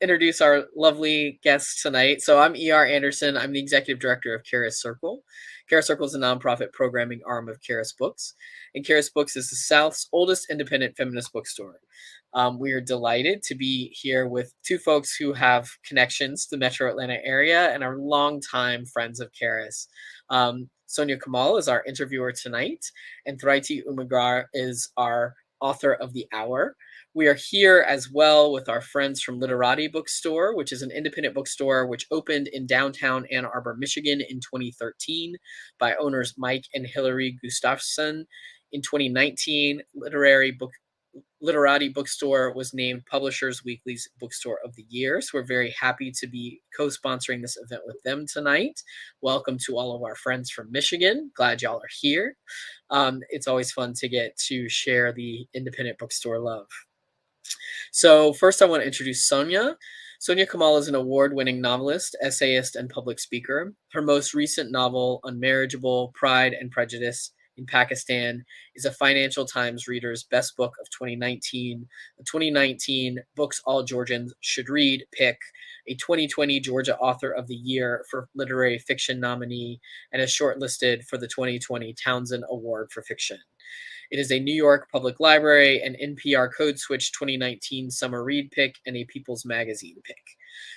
introduce our lovely guests tonight. So I'm E.R. Anderson. I'm the executive director of Karis Circle. Karis Circle is a nonprofit programming arm of Karis Books, and Karis Books is the South's oldest independent feminist bookstore. We are delighted to be here with two folks who have connections to the Metro Atlanta area and are longtime friends of Karis. Sonia Kamal is our interviewer tonight, and Thrity Umrigar is our author of the hour. We are here as well with our friends from Literati Bookstore, which is an independent bookstore which opened in downtown Ann Arbor, Michigan in 2013 by owners Mike and Hillary Gustafson. In 2019, Literati Bookstore was named Publishers Weekly's Bookstore of the Year. So we're very happy to be co-sponsoring this event with them tonight. Welcome to all of our friends from Michigan. Glad y'all are here. It's always fun to get to share the independent bookstore love. So first I want to introduce Sonia. Sonia Kamal is an award-winning novelist, essayist, and public speaker. Her most recent novel, Unmarriageable: Pride and Prejudice in Pakistan, is a Financial Times Reader's Best Book of 2019, a 2019 Books All Georgians Should Read pick, a 2020 Georgia Author of the Year for Literary Fiction nominee, and is shortlisted for the 2020 Townsend Award for Fiction. It is a New York Public Library and NPR Code Switch 2019 Summer Read pick and a People's Magazine pick.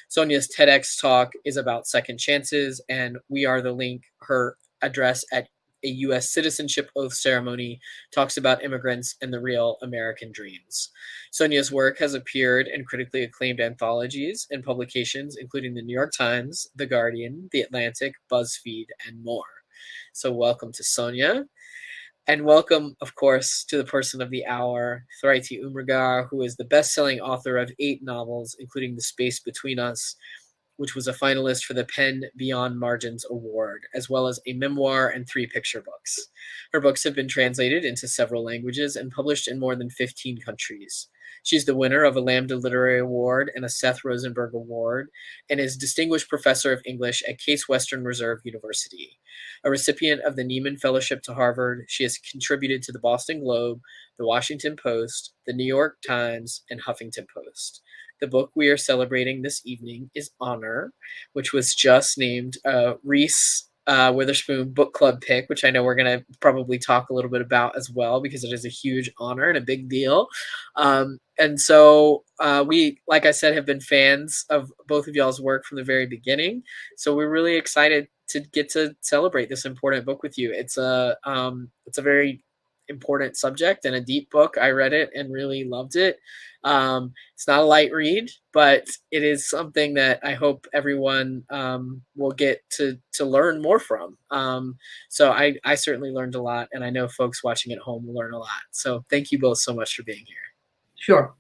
Sonia's TEDx talk is about second chances, and We Are the Link, her address at a U.S. citizenship oath ceremony, talks about immigrants and the real American dreams. Sonia's work has appeared in critically acclaimed anthologies and publications, including the New York Times, The Guardian, The Atlantic, BuzzFeed, and more. So welcome to Sonia. And welcome, of course, to the person of the hour, Thrity Umrigar, who is the best-selling author of 8 novels, including The Space Between Us, which was a finalist for the PEN Beyond Margins Award, as well as a memoir and 3 picture books. Her books have been translated into several languages and published in more than 15 countries. She's the winner of a Lambda Literary Award and a Seth Rosenberg Award, and is Distinguished Professor of English at Case Western Reserve University. A recipient of the Nieman Fellowship to Harvard, she has contributed to the Boston Globe, the Washington Post, the New York Times, and Huffington Post. The book we are celebrating this evening is Honor, which was just named Reese Witherspoon Book Club pick, which I know we're going to probably talk a little bit about as well, because it is a huge honor and a big deal. And so we, like I said, have been fans of both of y'all's work from the very beginning. So we're really excited to get to celebrate this important book with you. It's a very important subject and a deep book. I read it and really loved it. It's not a light read, but it is something that I hope everyone will get to learn more from. So I certainly learned a lot, and I know folks watching at home will learn a lot. So thank you both so much for being here. Sure.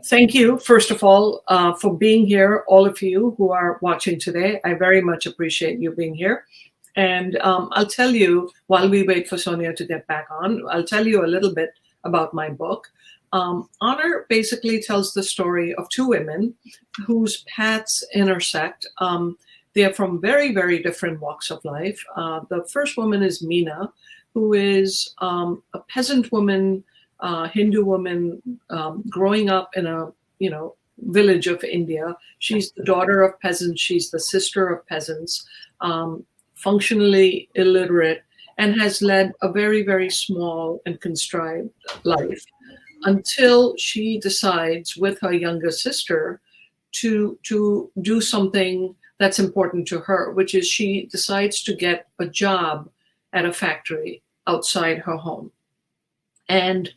Thank you, first of all, for being here, all of you who are watching today. I very much appreciate you being here. And I'll tell you, while we wait for Sonia to get back on, I'll tell you a little bit about my book. Honor basically tells the story of 2 women whose paths intersect. They are from very, very different walks of life. The first woman is Meena, who is a peasant woman, Hindu woman, growing up in a village of India. She's the daughter of peasants. She's the sister of peasants. Functionally illiterate, and has led a very, very small and contrived life until she decides with her younger sister to do something that's important to her, which is she decides to get a job at a factory outside her home. And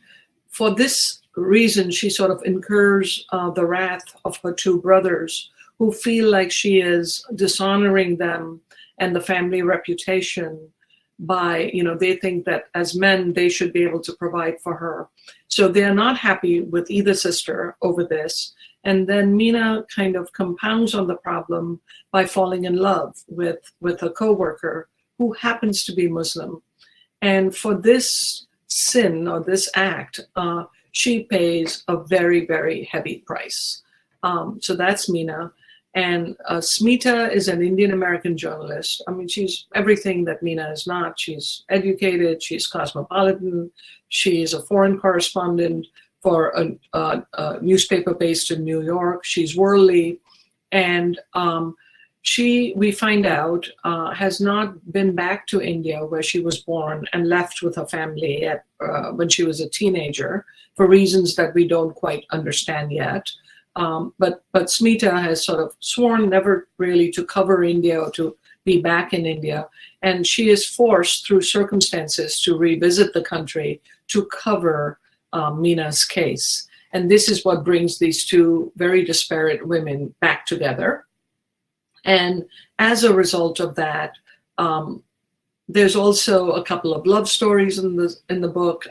for this reason, she sort of incurs the wrath of her 2 brothers, who feel like she is dishonoring them and the family reputation by, they think that as men, they should be able to provide for her. So they're not happy with either sister over this. And then Meena kind of compounds on the problem by falling in love with a coworker who happens to be Muslim. And for this sin or this act, she pays a very, very heavy price. So that's Meena. And Smita is an Indian-American journalist. I mean, she's everything that Meena is not. She's educated, she's cosmopolitan, she's a foreign correspondent for a newspaper based in New York. She's worldly, and we find out, has not been back to India where she was born and left with her family when she was a teenager for reasons that we don't quite understand yet. But Smita has sort of sworn never really to cover India or to be back in India. And she is forced through circumstances to revisit the country to cover Meena's case. And this is what brings these two very disparate women back together. And as a result of that, there's also a couple of love stories in the book.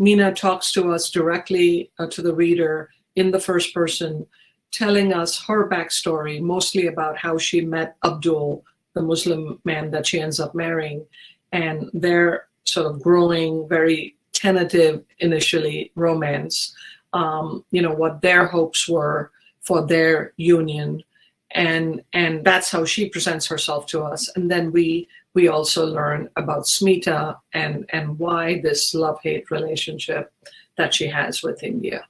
Meena talks to us directly, to the reader, in the first person, telling us her backstory, mostly about how she met Abdul, the Muslim man that she ends up marrying, and their sort of growing, very tentative initially romance, what their hopes were for their union. And that's how she presents herself to us. And then we also learn about Smita and why this love-hate relationship that she has with India.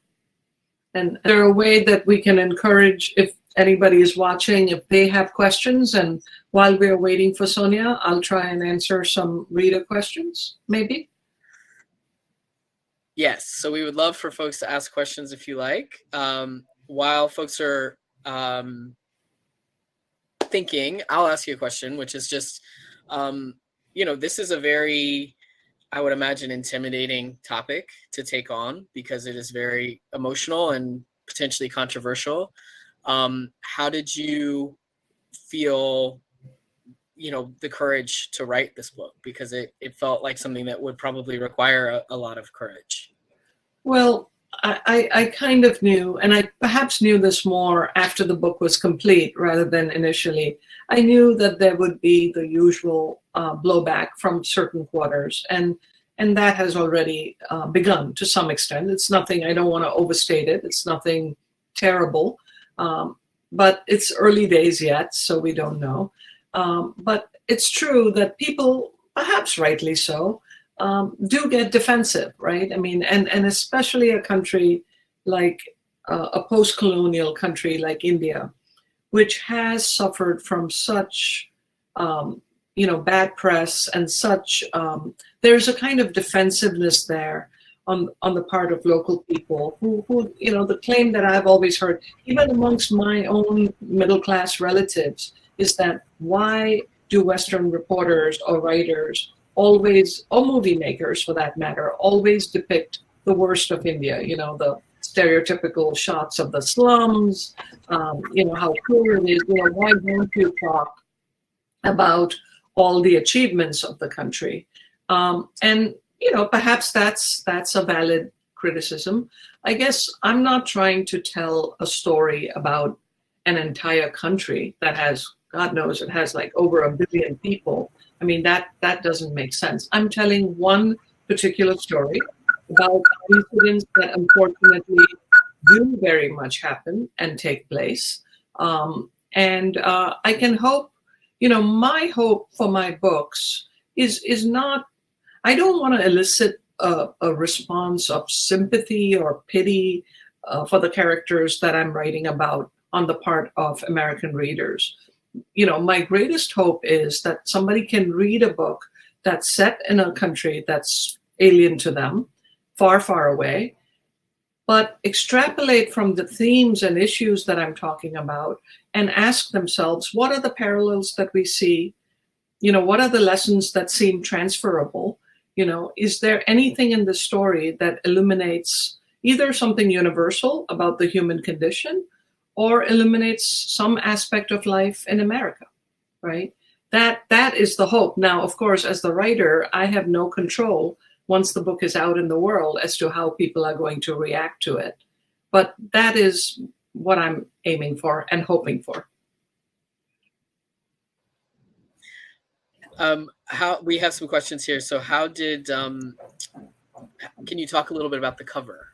And there a way that we can encourage, if anybody is watching, if they have questions, and while we're waiting for Sonia, I'll try and answer some reader questions, maybe. Yes, so we would love for folks to ask questions if you like. While folks are thinking, I'll ask you a question, which is just, this is a very, I would imagine, intimidating topic to take on because it is very emotional and potentially controversial. How did you feel, the courage to write this book? Because it felt like something that would probably require a lot of courage. Well, I kind of knew, and I perhaps knew this more after the book was complete rather than initially. I knew that there would be the usual blowback from certain quarters, and that has already begun to some extent. It's nothing, I don't want to overstate it, it's nothing terrible, but it's early days yet, so we don't know. But it's true that people, perhaps rightly so, do get defensive, right? I mean, and especially a country like a post-colonial country like India, which has suffered from such, bad press and such, there's a kind of defensiveness there on the part of local people who, the claim that I've always heard, even amongst my own middle-class relatives, is that why do Western reporters or writers always, or movie makers for that matter, always depict the worst of India, the stereotypical shots of the slums, how poor it is, why don't you talk about all the achievements of the country? And, perhaps that's a valid criticism. I guess I'm not trying to tell a story about an entire country that has, God knows, it has like over 1 billion people. I mean, that doesn't make sense. I'm telling one particular story about incidents that unfortunately do very much happen and take place. And I can hope, my hope for my books is not, I don't want to elicit a response of sympathy or pity for the characters that I'm writing about on the part of American readers. My greatest hope is that somebody can read a book that's set in a country that's alien to them, far, far away, but extrapolate from the themes and issues that I'm talking about and ask themselves, what are the parallels that we see? What are the lessons that seem transferable? Is there anything in the story that illuminates either something universal about the human condition or illuminates some aspect of life in America, right? That is the hope. Now, of course, as the writer, I have no control once the book is out in the world as to how people are going to react to it. But that is what I'm aiming for and hoping for. How we have some questions here. So how did, can you talk a little bit about the cover?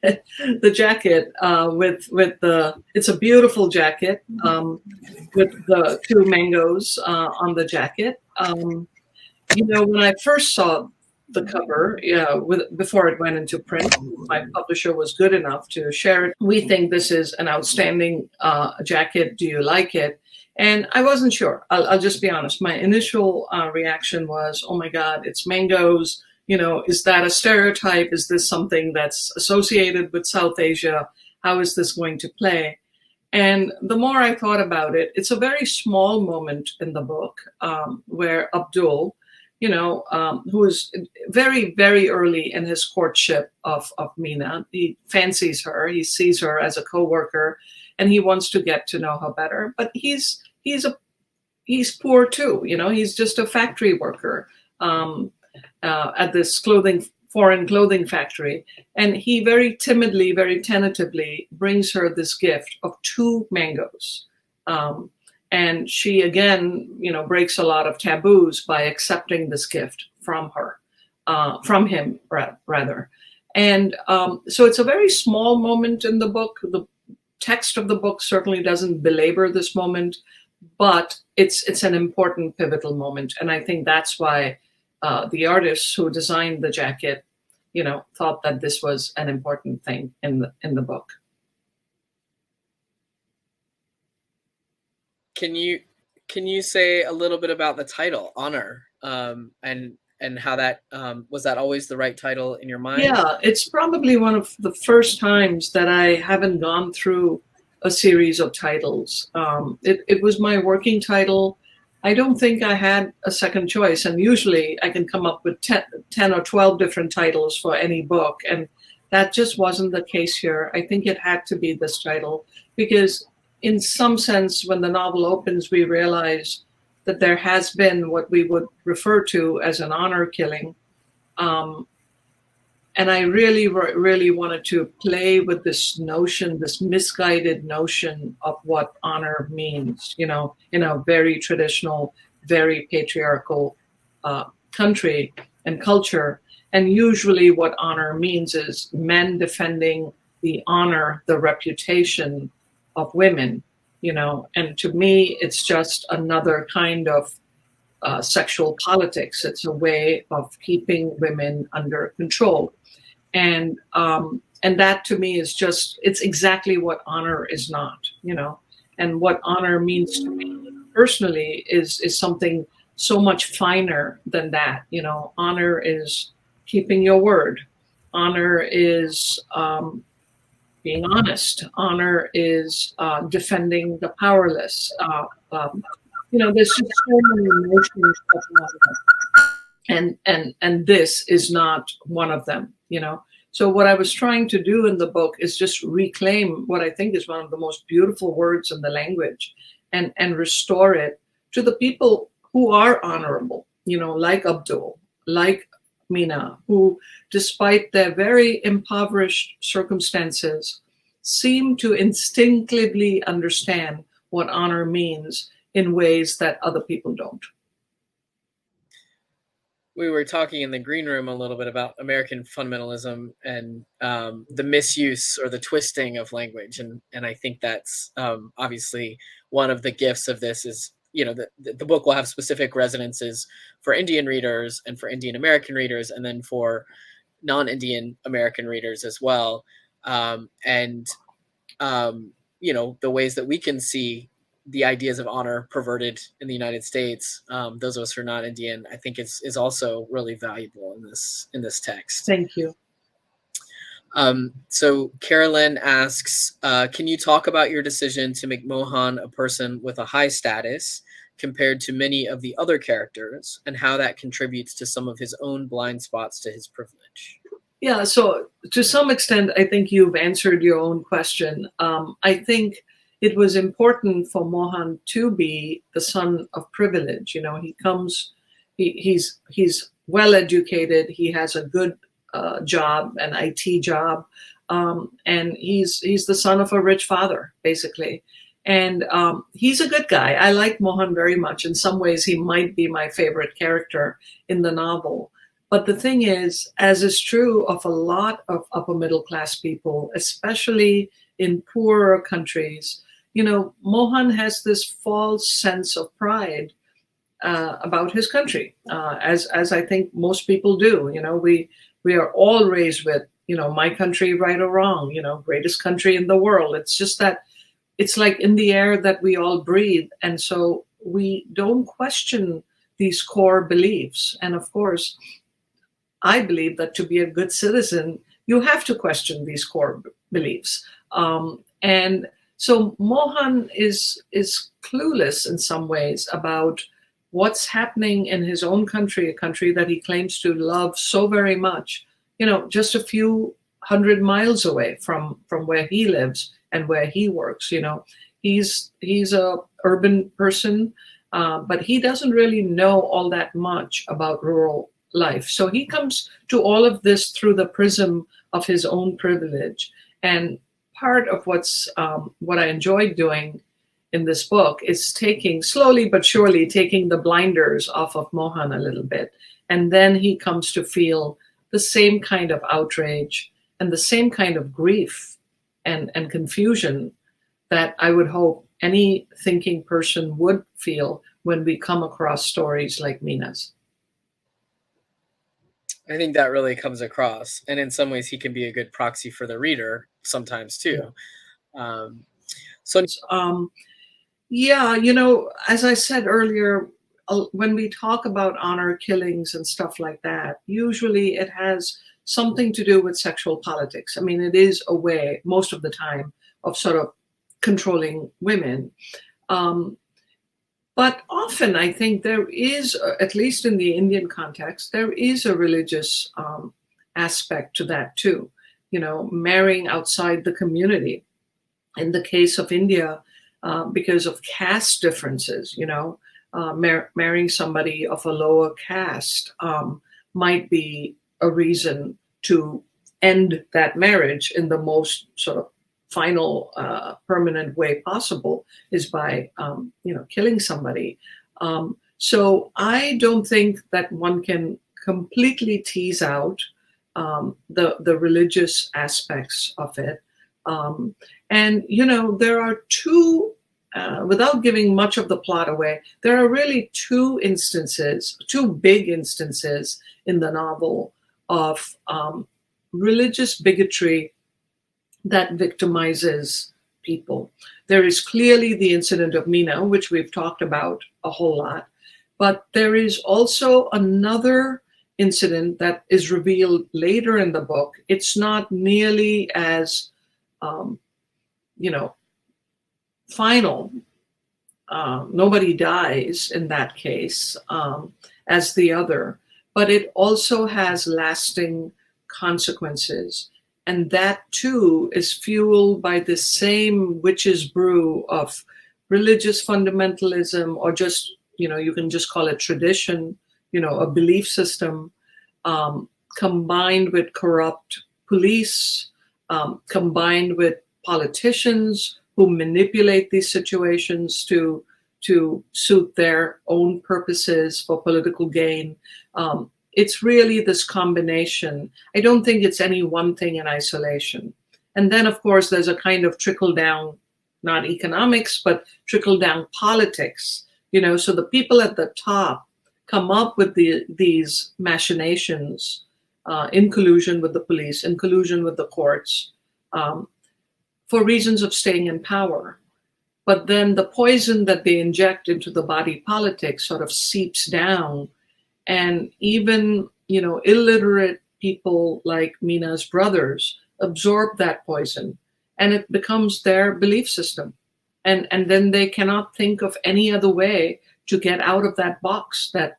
The jacket with the, it's a beautiful jacket with the 2 mangoes on the jacket. When I first saw the cover, yeah, before it went into print. My publisher was good enough to share it. We think this is an outstanding jacket. Do you like it? And I wasn't sure. I'll just be honest. My initial reaction was, oh my God, it's mangoes. You know, is that a stereotype? Is this something that's associated with South Asia? How is this going to play? And the more I thought about it, it's a very small moment in the book where Abdul, you know, who is very, very early in his courtship of Meena, he fancies her, he sees her as a co-worker, and he wants to get to know her better. But he's poor too, you know, he's just a factory worker at this foreign clothing factory. And he very timidly, very tentatively brings her this gift of 2 mangoes. And she, again, you know, breaks a lot of taboos by accepting this gift from him, rather. And so it's a very small moment in the book. The text of the book certainly doesn't belabor this moment, but it's an important pivotal moment. And I think that's why the artists who designed the jacket, you know, thought that this was an important thing in the book. Can you say a little bit about the title, Honor, and how that was that always the right title in your mind? Yeah, it's probably one of the first times that I haven't gone through a series of titles. It was my working title. I don't think I had a second choice, and usually I can come up with 10 or 12 different titles for any book, and that just wasn't the case here. I think it had to be this title because in some sense, when the novel opens, we realize that there has been what we would refer to as an honor killing. And I really, really wanted to play with this notion, this misguided notion of what honor means, you know, in a very traditional, very patriarchal country and culture. And usually what honor means is men defending the honor, the reputation of women, you know. And to me, it's just another kind of sexual politics. It's a way of keeping women under control. And that to me is just, it's exactly what honor is not, you know. And what honor means to me personally is something so much finer than that. You know, honor is keeping your word. Honor is being honest. Honor is defending the powerless. You know, there's just so many emotions and this is not one of them, you know. So what I was trying to do in the book is just reclaim what I think is one of the most beautiful words in the language and restore it to the people who are honorable, you know, like Abdul, like Meena, who, despite their very impoverished circumstances, seem to instinctively understand what honor means in ways that other people don't. We were talking in the green room a little bit about American fundamentalism and the misuse or the twisting of language. And I think that's obviously one of the gifts of this is, you know, the book will have specific resonances for Indian readers and for Indian American readers, and then for non-Indian American readers as well. You know, the ways that we can see the ideas of honor perverted in the United States, those of us who are not Indian, I think is also really valuable in this text. Thank you. So Carolyn asks, can you talk about your decision to make Mohan a person with a high status compared to many of the other characters, and how that contributes to some of his own blind spots to his privilege? Yeah, so to some extent, I think you've answered your own question. I think it was important for Mohan to be the son of privilege. You know, he comes, he's well educated. He has a good job, an IT job, and he's the son of a rich father, basically. And he's a good guy. I like Mohan very much. In some ways, he might be my favorite character in the novel. But the thing is, as is true of a lot of upper middle class people, especially in poorer countries, you know, Mohan has this false sense of pride about his country, as I think most people do. You know, we are all raised with, you know, my country, right or wrong, you know, greatest country in the world. It's just that it's like in the air that we all breathe. And so we don't question these core beliefs. And of course, I believe that to be a good citizen, you have to question these core beliefs. And so Mohan is clueless in some ways about what's happening in his own country, a country that he claims to love so very much, you know, just a few 100 miles away from where he lives and where he works. You know, he's a urban person, but he doesn't really know all that much about rural life. So he comes to all of this through the prism of his own privilege. And part of what I enjoyed doing in this book is slowly but surely taking the blinders off of Mohan a little bit. And then he comes to feel the same kind of outrage and the same kind of grief and confusion that I would hope any thinking person would feel when we come across stories like Meena's. I think that really comes across. And in some ways, he can be a good proxy for the reader sometimes too. Yeah. Yeah, you know, as I said earlier, when we talk about honor killings and stuff like that, usually it has something to do with sexual politics. I mean, it is a way, most of the time, of sort of controlling women. But often I think there is, at least in the Indian context, there is a religious aspect to that too. You know, marrying outside the community. In the case of India, because of caste differences, you know, marrying somebody of a lower caste might be a reason to end that marriage in the most sort of final permanent way possible, is by you know, killing somebody. So I don't think that one can completely tease out the religious aspects of it. And you know, there are two, without giving much of the plot away, there are really two big instances in the novel of religious bigotry that victimizes people. There is clearly the incident of Meena, which we've talked about a whole lot, but there is also another incident that is revealed later in the book. It's not nearly as, you know, final. Nobody dies in that case as the other, but it also has lasting consequences. And that too is fueled by the same witch's brew of religious fundamentalism, or just, you know, you can just call it tradition, you know, a belief system, combined with corrupt police, combined with politicians who manipulate these situations to suit their own purposes for political gain. It's really this combination. I don't think it's any one thing in isolation. And then, of course, there's a kind of trickle-down, not economics, but trickle-down politics. You know, so the people at the top come up with these machinations in collusion with the police, in collusion with the courts, for reasons of staying in power. But then the poison that they inject into the body politic sort of seeps down. And even, you know, illiterate people like Meena's brothers absorb that poison, and it becomes their belief system. And then they cannot think of any other way to get out of that box that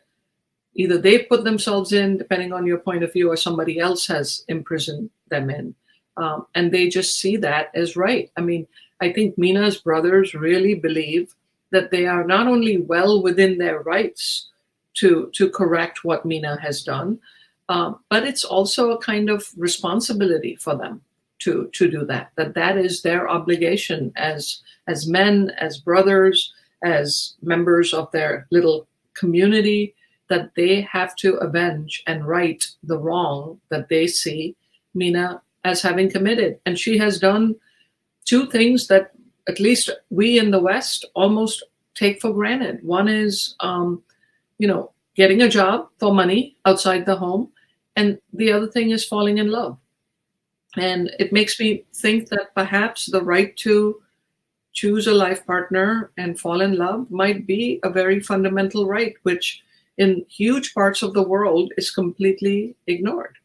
either they've put themselves in, depending on your point of view, or somebody else has imprisoned them in. And they just see that as right. I mean, I think Meena's brothers really believe that they are not only well within their rights to correct what Meena has done, but it's also a kind of responsibility for them to do that. That is their obligation as men, as brothers, as members of their little community, that they have to avenge and right the wrong that they see Meena as having committed. And she has done two things that at least we in the West almost take for granted. One is getting a job for money outside the home. And the other thing is falling in love. And it makes me think that perhaps the right to choose a life partner and fall in love might be a very fundamental right, which in huge parts of the world is completely ignored,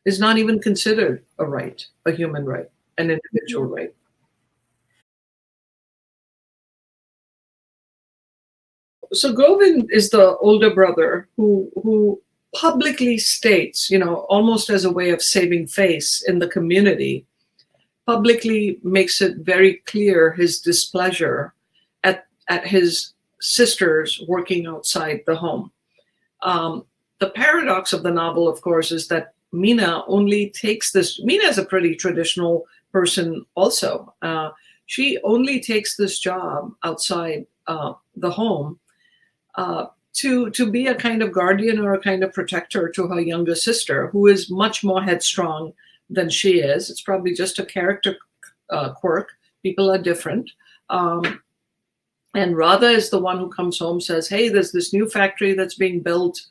is not even considered a right, a human right, an individual right. So Govind is the older brother who publicly states, almost as a way of saving face in the community, publicly makes it very clear his displeasure at his sisters working outside the home. The paradox of the novel, of course, is that Meena only takes this. Meena is a pretty traditional person also. She only takes this job outside the home to be a kind of guardian or a kind of protector to her younger sister, who is much more headstrong than she is. It's probably just a character quirk. People are different. And Radha is the one who comes home, says, hey, there's this new factory that's being built.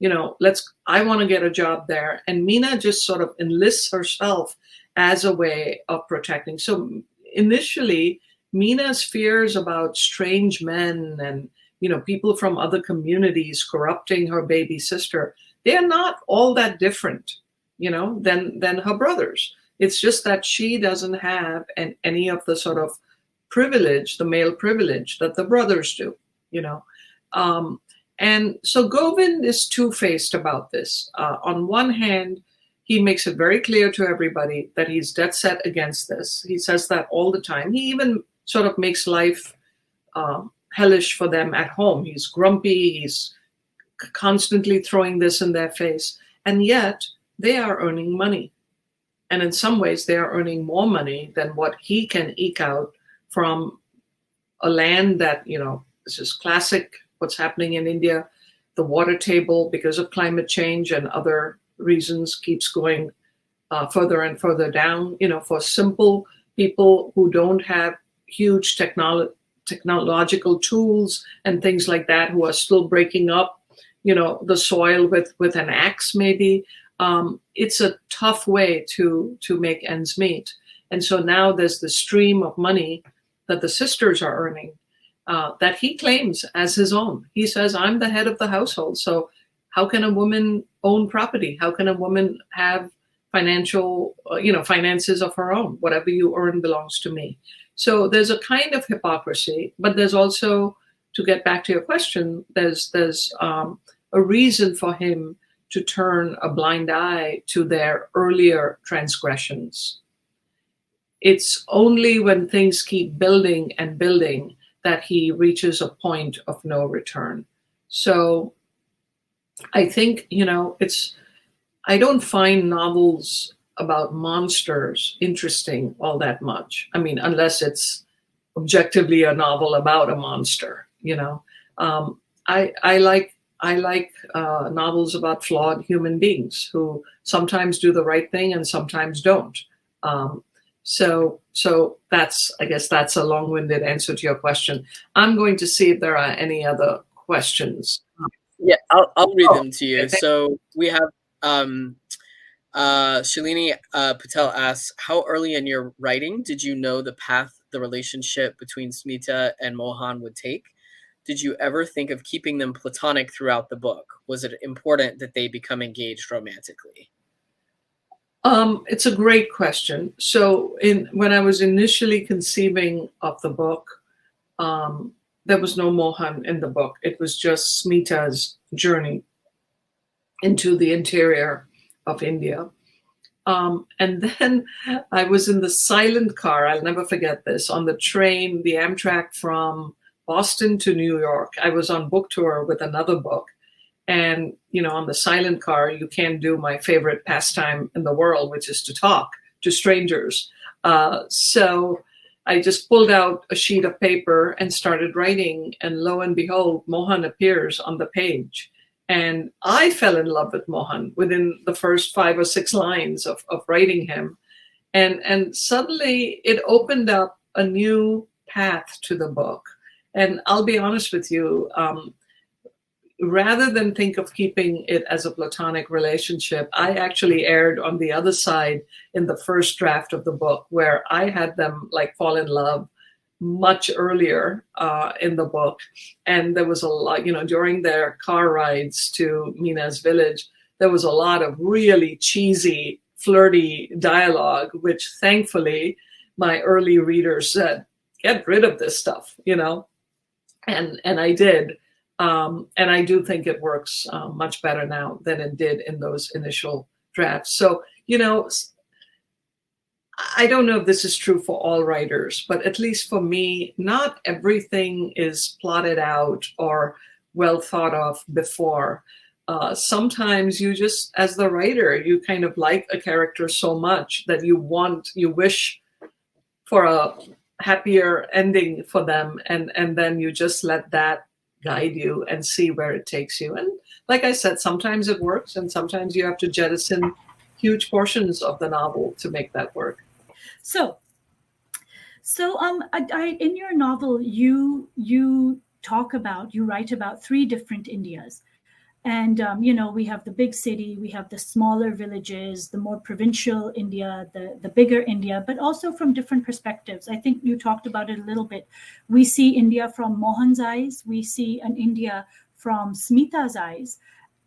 I want to get a job there. And Meena just sort of enlists herself as a way of protecting. So initially, Meena's fears about strange men and people from other communities corrupting her baby sister, they're not all that different, than her brothers. It's just that she doesn't have any of the sort of privilege, the male privilege that the brothers do, and so Govind is two-faced about this. On one hand, he makes it very clear to everybody that he's dead set against this. He says that all the time. He even sort of makes life hellish for them at home. He's grumpy. He's constantly throwing this in their face. And yet they are earning money. And in some ways, they are earning more money than what he can eke out from a land that, this is classic what's happening in India. The water table, because of climate change and other reasons, keeps going further and further down. For simple people who don't have huge technological tools and things like that, who are still breaking up, the soil with an axe, maybe. It's a tough way to make ends meet. And so now there's the stream of money that the sisters are earning that he claims as his own. He says, I'm the head of the household. So how can a woman own property? How can a woman have financial, finances of her own? Whatever you earn belongs to me. So there's a kind of hypocrisy, but there's also, to get back to your question, there's a reason for him to turn a blind eye to their earlier transgressions. It's only when things keep building and building that he reaches a point of no return. So I think, I don't find novels about monsters interesting all that much. I mean, unless it's objectively a novel about a monster, I like novels about flawed human beings who sometimes do the right thing and sometimes don't. So I guess that's a long-winded answer to your question. I'm going to see if there are any other questions. Yeah, I'll read them to you. So we have Shalini Patel asks, how early in your writing did you know the path the relationship between Smita and Mohan would take? Did you ever think of keeping them platonic throughout the book? Was it important that they become engaged romantically? It's a great question. So when I was initially conceiving of the book, there was no Mohan in the book. It was just Smita's journey into the interior of India. And then I was in the silent car, I'll never forget this, on the train, the Amtrak from Boston to New York. I was on book tour with another book. And, on the silent car, you can't do my favorite pastime in the world, which is to talk to strangers. So I just pulled out a sheet of paper and started writing. And lo and behold, Mohan appears on the page. And I fell in love with Mohan within the first 5 or 6 lines of writing him. And suddenly it opened up a new path to the book. And I'll be honest with you, rather than think of keeping it as a platonic relationship, I actually erred on the other side in the first draft of the book, where I had them like fall in love much earlier in the book. And there was a lot, you know, during their car rides to Meena's village, there was a lot of really cheesy, flirty dialogue, which thankfully my early readers said, get rid of this stuff, you know, and I did. And I do think it works much better now than it did in those initial drafts. So, you know, I don't know if this is true for all writers, but at least for me, not everything is plotted out or well thought of before. Sometimes you just, as the writer, you kind of like a character so much that you wish for a happier ending for them. And then you just let that guide you and see where it takes you. And like I said, sometimes it works and sometimes you have to jettison huge portions of the novel to make that work. So in your novel, you write about 3 different Indias. And, you know, we have the big city, we have the smaller villages, the more provincial India, the bigger India, but also from different perspectives. I think you talked about it a little bit. We see India from Mohan's eyes. We see an India from Smita's eyes.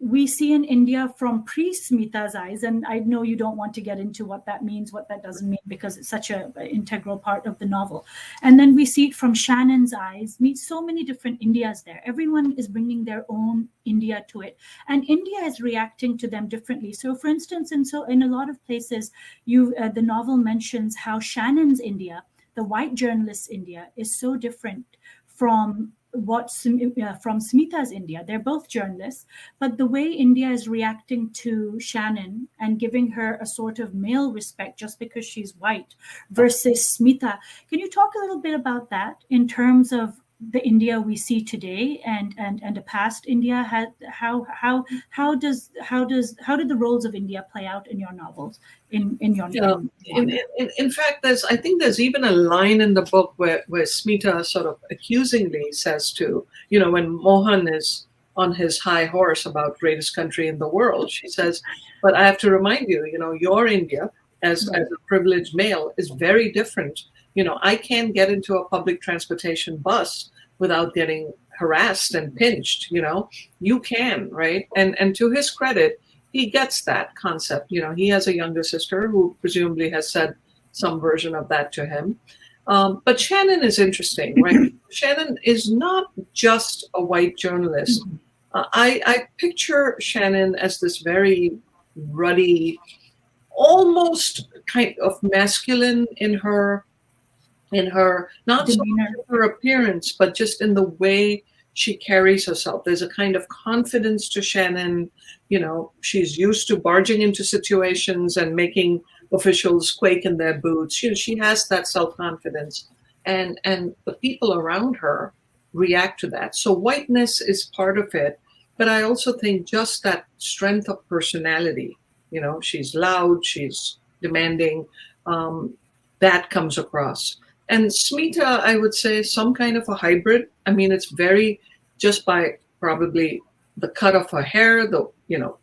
We see an India from pre-Smita's eyes. And I know you don't want to get into what that means, what that doesn't mean, because it's such an integral part of the novel. And then we see it from Shannon's eyes. Meet so many different Indias there. Everyone is bringing their own India to it. And India is reacting to them differently. So for instance, in a lot of places, the novel mentions how Shannon's India, the white journalist's India, is so different from Smita's India. They're both journalists, but the way India is reacting to Shannon and giving her a sort of male respect just because she's white versus Smita. Can you talk a little bit about that in terms of the India we see today and a past India? How did the roles of India play out in your novels? In fact, I think there's even a line in the book where Smita sort of accusingly says to, you know, when Mohan is on his high horse about greatest country in the world, she says, but I have to remind you, you know, your India as a privileged male is very different. You know, I can't get into a public transportation bus without getting harassed and pinched, you know, you can, right? And to his credit, he gets that concept. You know, he has a younger sister who presumably has said some version of that to him. But Shannon is interesting, right? Shannon is not just a white journalist. I picture Shannon as this very ruddy, almost kind of masculine in her not so much in her appearance, but just in the way she carries herself. There's a kind of confidence to Shannon. You know, she's used to barging into situations and making officials quake in their boots. She has that self-confidence, and the people around her react to that. So whiteness is part of it, but I also think just that strength of personality. You know, she's loud, she's demanding. That comes across. And Smita, I would say, some kind of a hybrid. I mean, it's very, just by probably the cut of her hair, the, you know,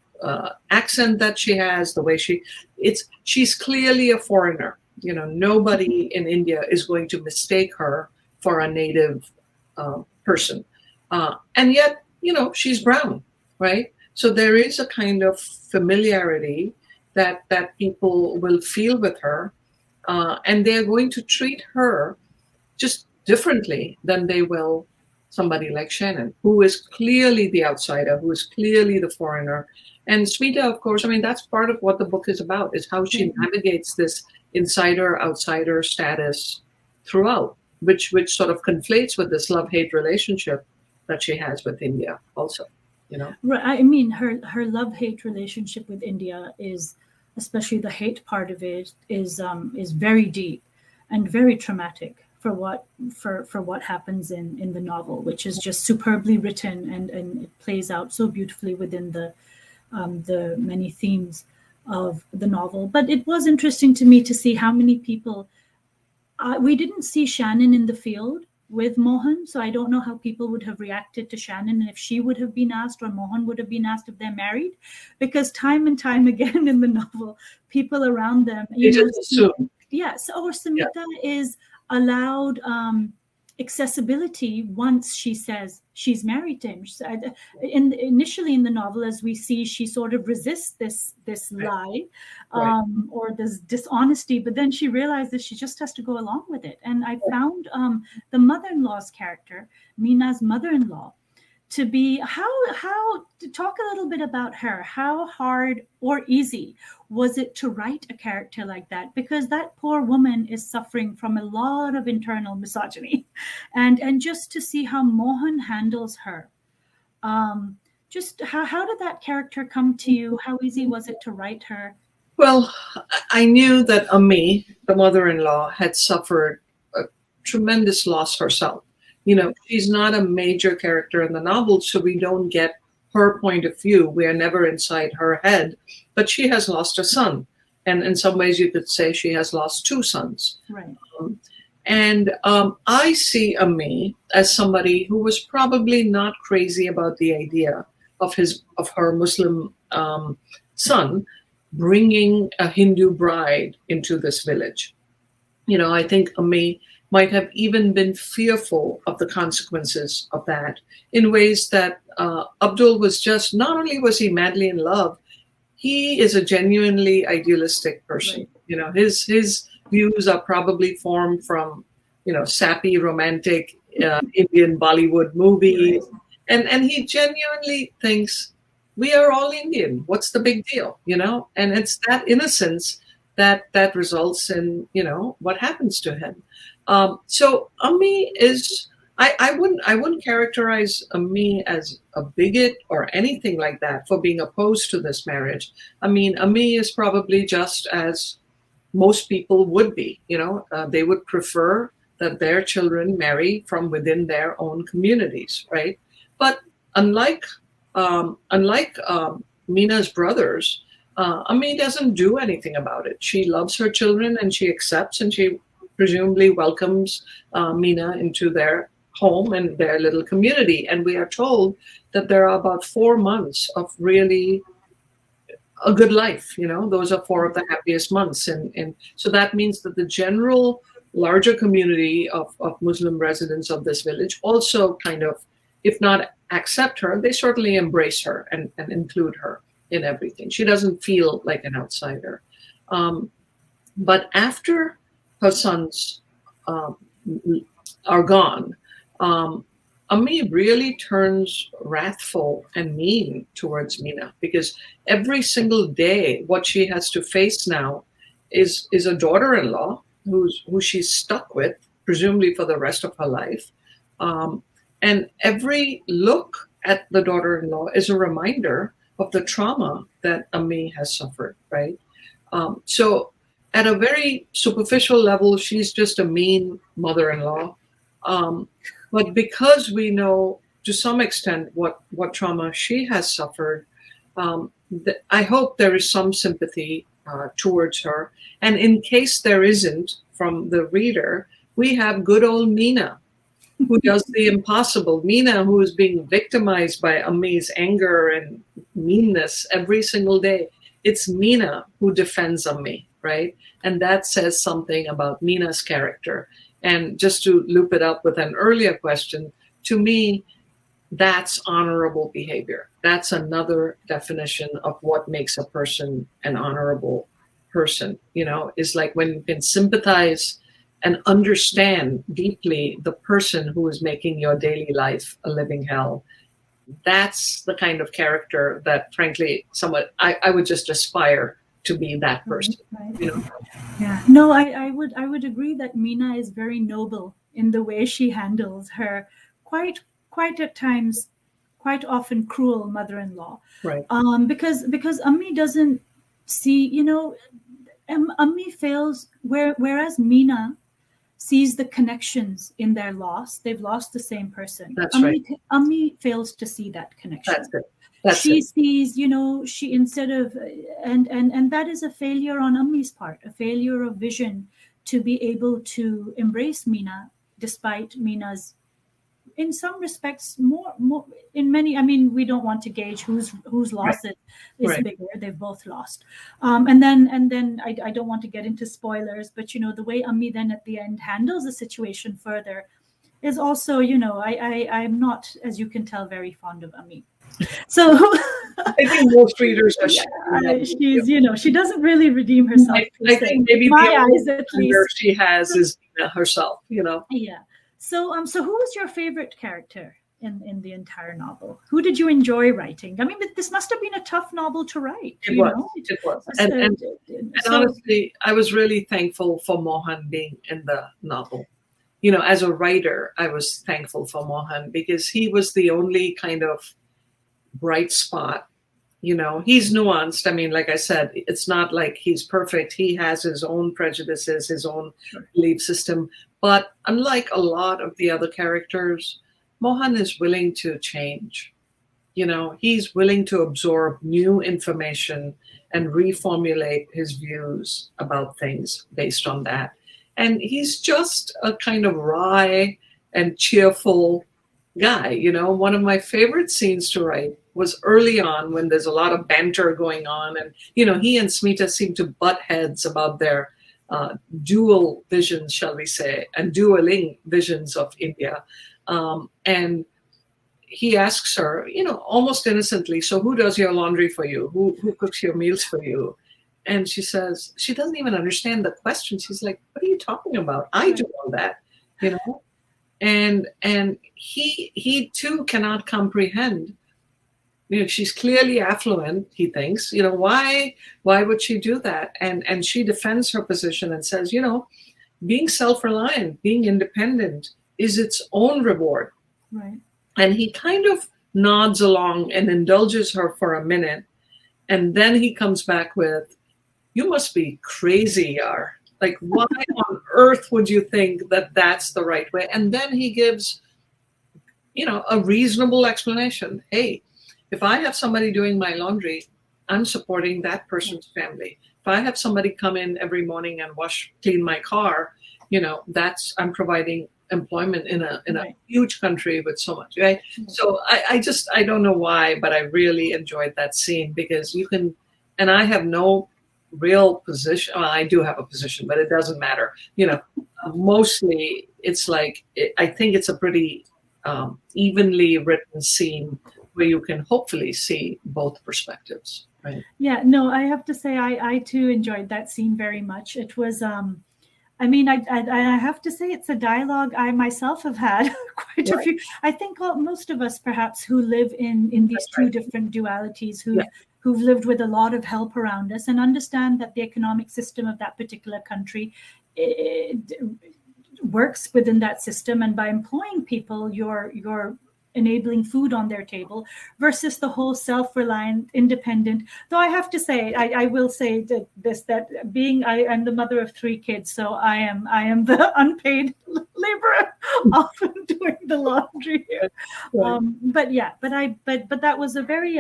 accent that she has, the way she's clearly a foreigner. You know, nobody in India is going to mistake her for a native person. And yet, you know, she's brown, right? So there is a kind of familiarity that people will feel with her. And they're going to treat her just differently than they will somebody like Shannon, who is clearly the outsider, who is clearly the foreigner. And Smita, of course, I mean, that's part of what the book is about, is how she navigates this insider-outsider status throughout, which sort of conflates with this love-hate relationship that she has with India also, you know? Right. I mean, her love-hate relationship with India is, especially the hate part of it, is very deep and very traumatic for what happens in the novel, which is just superbly written and it plays out so beautifully within the many themes of the novel. But it was interesting to me to see how many people we didn't see Shannon in the field. with Mohan. So I don't know how people would have reacted to Shannon and if she would have been asked or Mohan would have been asked if they're married, because time and time again in the novel, people around them, yes, or Smita is allowed accessibility once she says she's married to him. Initially in the novel, as we see, she sort of resists this lie or this dishonesty, but then she realizes she just has to go along with it. And I found the mother-in-law's character, Meena's mother-in-law, to be to talk a little bit about her. How hard or easy was it to write a character like that? Because that poor woman is suffering from a lot of internal misogyny, and just to see how Mohan handles her. Just how did that character come to you? How easy was it to write her? Well, I knew that Ami, the mother-in-law, had suffered a tremendous loss herself. You know, she's not a major character in the novel, so we don't get her point of view. We are never inside her head, but she has lost a son. And in some ways you could say she has lost two sons. Right. I see Ami as somebody who was probably not crazy about the idea of her Muslim son bringing a Hindu bride into this village. You know, I think Ami might have even been fearful of the consequences of that in ways that Abdul was just, not only was he madly in love, he is a genuinely idealistic person. Right. You know, his views are probably formed from, you know, sappy, romantic Indian Bollywood movies. Right. And he genuinely thinks, we are all Indian. What's the big deal? You know, and it's that innocence that results in, you know, what happens to him. So Ami is, I wouldn't characterize Ami as a bigot or anything like that for being opposed to this marriage. I mean, Ami is probably just as most people would be, you know, they would prefer that their children marry from within their own communities, right? But unlike Meena's brothers, Ami doesn't do anything about it. She loves her children and she accepts, and she presumably welcomes Meena into their home and their little community. And we are told that there are about 4 months of really a good life. You know, those are 4 of the happiest months. And so that means that the general larger community of Muslim residents of this village also kind of, if not accept her, they certainly embrace her and include her in everything. She doesn't feel like an outsider. But after her sons are gone, Ami really turns wrathful and mean towards Meena, because every single day what she has to face now is a daughter-in-law who she's stuck with, presumably for the rest of her life. And every look at the daughter-in-law is a reminder of the trauma that Ami has suffered, right? So at a very superficial level, she's just a mean mother-in-law. But because we know to some extent what trauma she has suffered, I hope there is some sympathy towards her. And in case there isn't from the reader, we have good old Meena, who does the impossible. Meena, who is being victimized by Ami's anger and meanness every single day. It's Meena who defends Ami, right? And that says something about Meena's character. And just to loop it up with an earlier question, to me, that's honorable behavior. That's another definition of what makes a person an honorable person. You know, is like when you can sympathize and understand deeply the person who is making your daily life a living hell. That's the kind of character that, frankly, I would just aspire to be that person. Right. You know? Yeah. No, I would agree that Meena is very noble in the way she handles her quite at times, quite often cruel mother-in-law. Right. Because Ami doesn't see, you know, Ami fails whereas Meena sees the connections in their loss. They've lost the same person. That's right. Ami fails to see that connection. That's it. She sees, you know, she instead of, and that is a failure on Ami's part, a failure of vision to be able to embrace Meena despite Meena's, in some respects, more in many. I mean, we don't want to gauge whose loss is bigger. They've both lost, and then I don't want to get into spoilers, but you know, the way Ammi then at the end handles the situation further is also, you know, I'm not, as you can tell, very fond of Ammi. So I think most readers are. She's, you know, she doesn't really redeem herself. I think maybe my eyes at least she has is herself. You know. Yeah. So who was your favorite character in the entire novel? Who did you enjoy writing? I mean, this must have been a tough novel to write. It was. And honestly, I was really thankful for Mohan being in the novel. You know, as a writer, I was thankful for Mohan because he was the only kind of bright spot. You know, he's nuanced. I mean, like I said, it's not like he's perfect. He has his own prejudices, his own belief system. But unlike a lot of the other characters, Mohan is willing to change. You know, he's willing to absorb new information and reformulate his views about things based on that. And he's just a kind of wry and cheerful guy. You know, one of my favorite scenes to write was early on when there's a lot of banter going on. And, you know, he and Smita seem to butt heads about their dual visions, shall we say, and dueling visions of India. And he asks her, you know, almost innocently, so who does your laundry for you? Who cooks your meals for you? And she says, she doesn't even understand the question. She's like, what are you talking about? I do all that, you know? And he too cannot comprehend. You know, she's clearly affluent, he thinks. You know, why would she do that? And she defends her position and says, you know, being self-reliant, being independent is its own reward. Right. And he kind of nods along and indulges her for a minute. And then he comes back with, you must be crazy, Yar. Like, why on earth would you think that that's the right way? And then he gives, you know, a reasonable explanation. Hey, if I have somebody doing my laundry, I'm supporting that person's family. If I have somebody come in every morning and clean my car, you know, I'm providing employment in a huge country with so much, right? So I don't know why, but I really enjoyed that scene because you can, and I have no real position. Well, I do have a position, but it doesn't matter. You know, mostly it's like, I think it's a pretty evenly written scene where you can hopefully see both perspectives, right? Yeah, no, I have to say I too enjoyed that scene very much. It was, I mean, I have to say it's a dialogue I myself have had quite a few. I think most of us perhaps who live in these two different dualities, who've lived with a lot of help around us and understand that the economic system of that particular country works within that system, and by employing people, you're enabling food on their table versus the whole self-reliant, independent. Though I have to say, I will say that I'm the mother of 3 kids, so I am the unpaid laborer, often doing the laundry here. But that was a very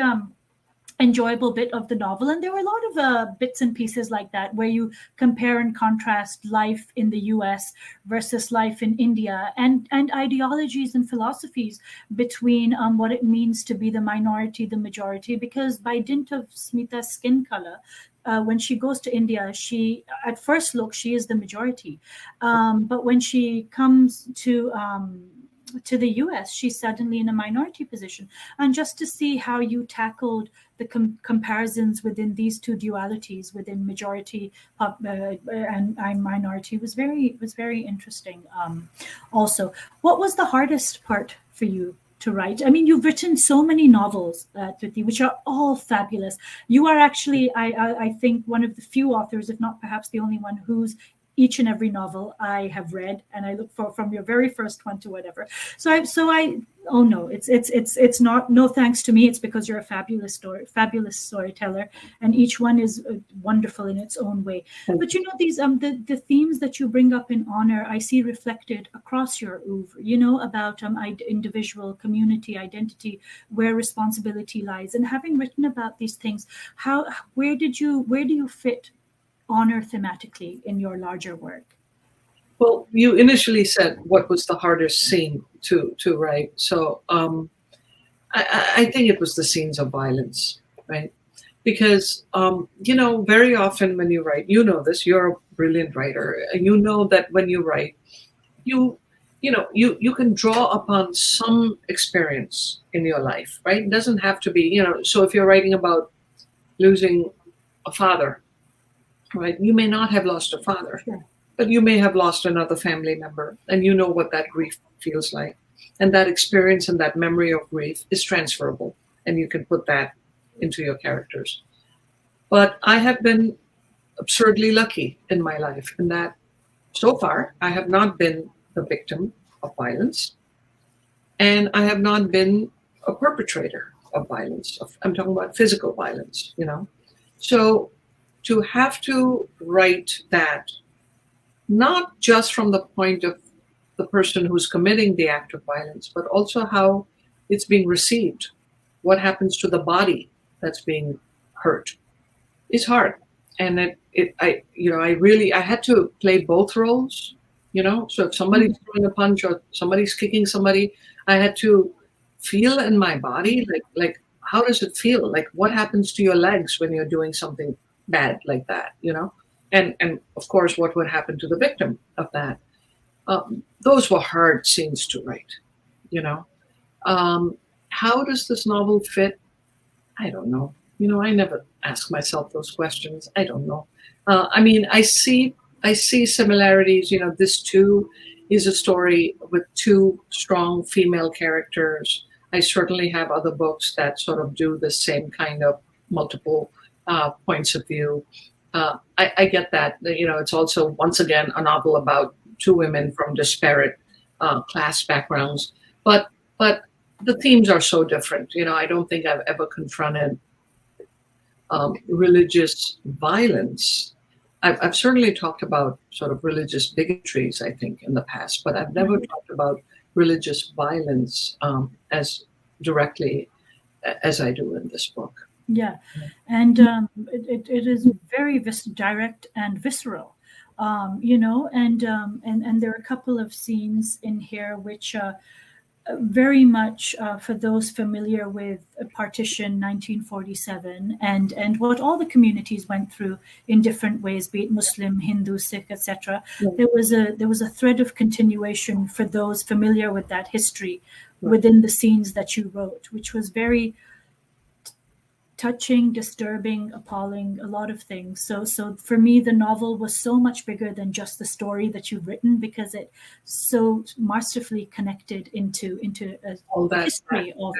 enjoyable bit of the novel, and there were a lot of bits and pieces like that where you compare and contrast life in the US versus life in India, and ideologies and philosophies between what it means to be the minority, the majority, because by dint of Smita's skin color, when she goes to India, she, at first look, she is the majority, but when she comes to the US, she's suddenly in a minority position. And just to see how you tackled the comparisons within these two dualities, within majority and minority, was very interesting. Also, what was the hardest part for you to write? I mean, you've written so many novels, Thrity, which are all fabulous. You are actually, I think, one of the few authors, if not perhaps the only one, whose each and every novel I have read, and I look for from your very first one to whatever. Oh no, it's not, no thanks to me. It's because you're a fabulous storyteller, and each one is wonderful in its own way. But you know, these the themes that you bring up in Honor, I see reflected across your oeuvre. You know, about individual, community, identity, where responsibility lies, and having written about these things, where do you fit Honor thematically in your larger work? Well, you initially said what was the hardest scene to write. So I think it was the scenes of violence, right? Because very often when you write, you know this, you're a brilliant writer. You know that when you write, you can draw upon some experience in your life, right? It doesn't have to be, so if you're writing about losing a father, right? You may not have lost a father, Sure. but you may have lost another family member, and you know what that grief feels like. And that experience and that memory of grief is transferable, and you can put that into your characters. But I have been absurdly lucky in my life in that so far I have not been the victim of violence, and I have not been a perpetrator of violence. I'm talking about physical violence, So to have to write that, not just from the point of the person who's committing the act of violence, but also how it's being received, what happens to the body that's being hurt, is hard. And I had to play both roles, So if somebody's throwing a punch or somebody's kicking somebody, I had to feel in my body, like how does it feel? Like what happens to your legs when you're doing something bad like that, And of course, what would happen to the victim of that? Those were hard scenes to write, How does this novel fit? I don't know. I never ask myself those questions. I don't know. I see similarities. This too is a story with two strong female characters. I certainly have other books that sort of do the same kind of multiple points of view. I get that. It's also, once again, a novel about two women from disparate class backgrounds. But the themes are so different. I don't think I've ever confronted religious violence. I've certainly talked about sort of religious bigotries, I think, in the past, but I've never talked about religious violence as directly as I do in this book. Yeah, and it is very direct and visceral, and there are a couple of scenes in here which very much for those familiar with partition 1947 and what all the communities went through in different ways, be it Muslim, Hindu, Sikh, etc. There was a thread of continuation for those familiar with that history within the scenes that you wrote, which was very touching, disturbing, appalling, a lot of things. So for me, the novel was so much bigger than just the story that you've written, because it so masterfully connected into a history of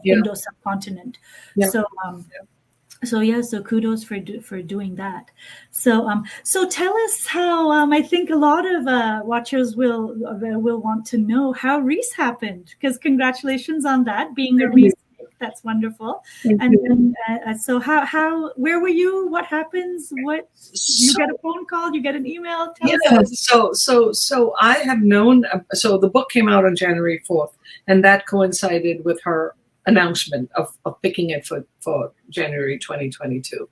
Indo subcontinent. Yeah. So kudos for doing that. So tell us how. I think a lot of watchers will want to know how Reese happened, because congratulations on that, being a Reese. That's wonderful. And so where were you? What happens? You get a phone call? You get an email? So I have known. So the book came out on January 4th, and that coincided with her announcement of picking it for January 2022.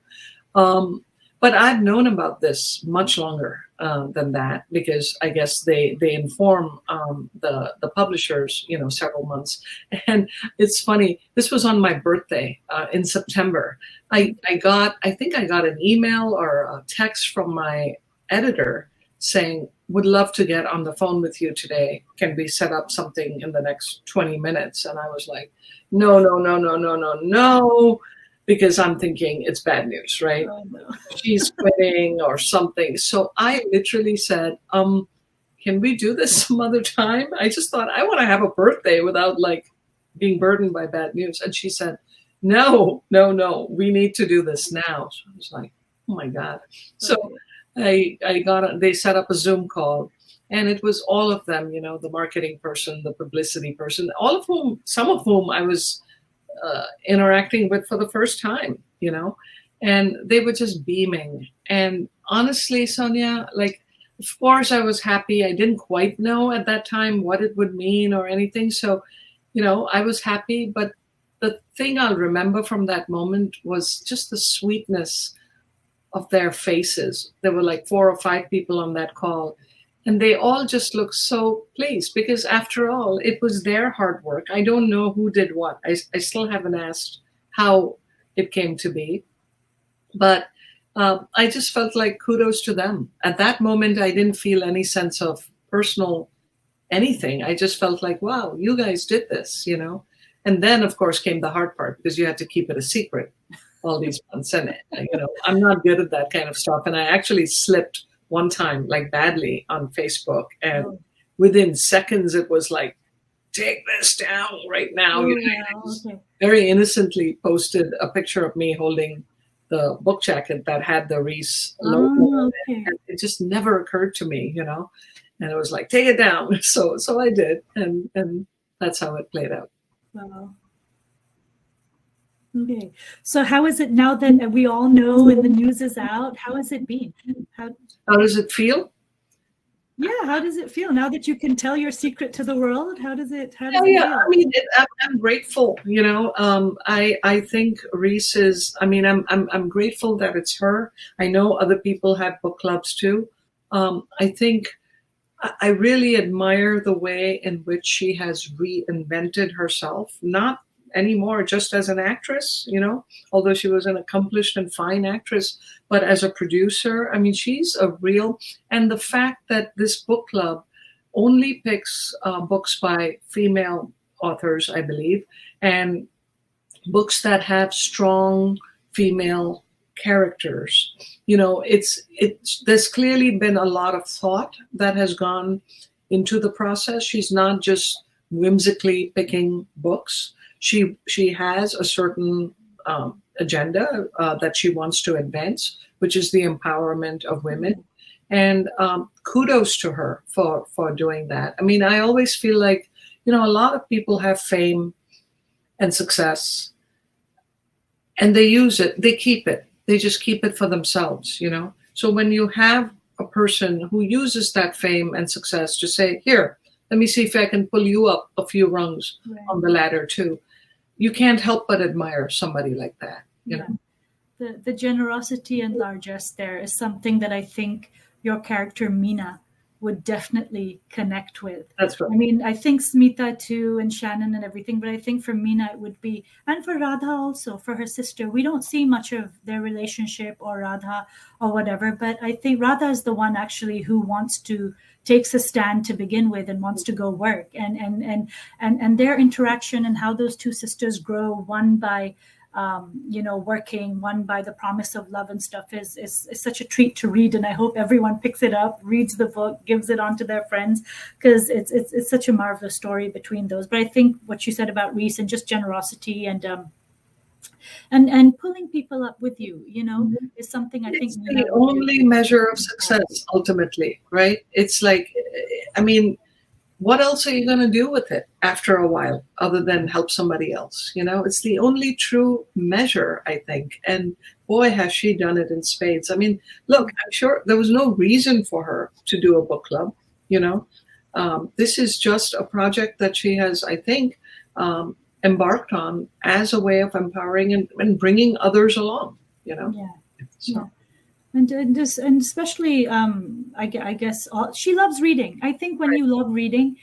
But I've known about this much longer than that, because I guess they inform the publishers, several months. And it's funny, this was on my birthday in September. I think I got an email or a text from my editor saying, would love to get on the phone with you today. Can we set up something in the next 20 minutes? And I was like, no. Because I'm thinking it's bad news, right? Oh, no. She's quitting or something. So I literally said, can we do this some other time? I just thought, I want to have a birthday without being burdened by bad news. And she said, no, we need to do this now. So I was like, oh my God. So they set up a Zoom call, and it was all of them, the marketing person, the publicity person, some of whom I was interacting with for the first time, and they were just beaming. And honestly, Sonia, of course I was happy. I didn't quite know at that time what it would mean or anything. So, I was happy. But the thing I'll remember from that moment was just the sweetness of their faces. There were 4 or 5 people on that call. And they all just look so pleased because after all, it was their hard work. I don't know who did what. I still haven't asked how it came to be. But I just felt like kudos to them. At that moment, I didn't feel any sense of personal anything. I just felt like, wow, you guys did this, you know? And then, of course, came the hard part because you had to keep it a secret all these months. And, you know, I'm not good at that kind of stuff. And I actually slipped one time, like badly, on Facebook. And within seconds, it was like, take this down right now. You know, very innocently posted a picture of me holding the book jacket that had the Reese logo. And it just never occurred to me, you know. And it was like, take it down. So I did. And that's how it played out. Wow. Okay. So how is it now that we all know and the news is out? How has it been? How does it feel? Yeah, how does it feel now that you can tell your secret to the world? How does it feel? I mean, I'm grateful. You know, I think Reese is. I mean, I'm grateful that it's her. I know other people have book clubs too. I think I really admire the way in which she has reinvented herself. Not anymore just as an actress, you know, although she was an accomplished and fine actress, but as a producer, I mean, she's a real, and the fact that this book club only picks books by female authors, I believe, and books that have strong female characters. You know, there's clearly been a lot of thought that has gone into the process. She's not just whimsically picking books. She has a certain agenda that she wants to advance, which is the empowerment of women. And kudos to her for doing that. I mean, I always feel like, you know, a lot of people have fame and success, and they use it, they keep it. They just keep it for themselves, you know. So when you have a person who uses that fame and success to say, here, let me see if I can pull you up a few rungs on the ladder too. You can't help but admire somebody like that, you know. The generosity and largesse there is something that I think your character Meena would definitely connect with. That's right. I mean, I think Smita too, and Shannon and everything, but I think for Meena it would be, and for Radha also, for her sister. We don't see much of their relationship or Radha or whatever, but I think Radha is the one actually who takes a stand to begin with and wants to go work, and their interaction and how those two sisters grow, one by you know, working, one by the promise of love and stuff, is such a treat to read. And I hope everyone picks it up, reads the book, gives it on to their friends, because it's such a marvelous story between those. But I think what you said about Reese and just generosity and pulling people up with you, you know, is something I think it's the only measure of success ultimately, right? It's like, I mean, what else are you going to do with it after a while other than help somebody else? You know, it's the only true measure, I think. And boy, has she done it in spades. I mean, look, I'm sure there was no reason for her to do a book club, you know. This is just a project that she has, I think, embarked on as a way of empowering and bringing others along, you know. Yeah. So. Yeah. And especially, I guess she loves reading. I think when you love reading,